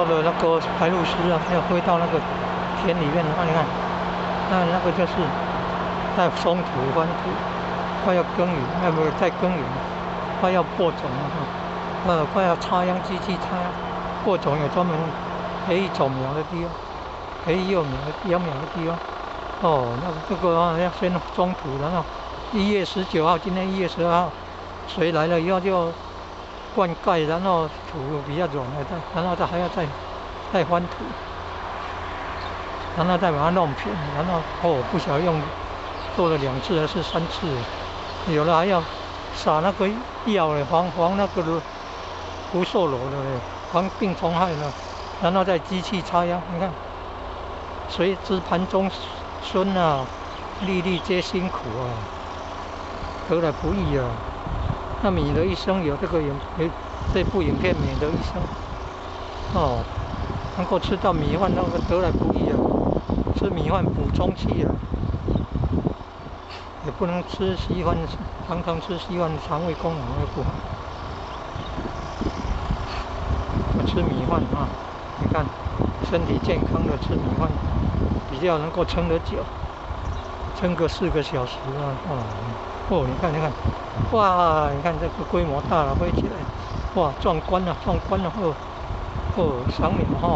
多的那个排露丝啊，要飞到那个田里面啊，你看，那个就是在松土翻土，快要耕耘，不在耕耘，快要播种了快要插秧，机器插秧，播种有专门培育种苗的地方，培育幼苗的地方。那这个要先松土，然后1月19号，今天1月12号，水来了以后就灌溉，然后土比较软了，然后还要再翻土，然后再把它弄平，然后不晓得做了2次还是3次，有的还要撒那个药嘞，防那个福寿螺的嘞，防病虫害的，然后再机器插秧，你看，谁知盘中孙啊，粒粒皆辛苦啊，得来不易啊。那米的一生有这部影片《米的一生》能够吃到米饭，那个得来不易啊。吃米饭补充气啊，也不能吃稀饭，常常吃稀饭，肠胃功能会不好。吃米饭啊，你看，身体健康的吃米饭，比较能够撑得久，撑个4个小时啊。你看，哇，你看这个规模大了，飞起来，哇，壮观了，赏鸟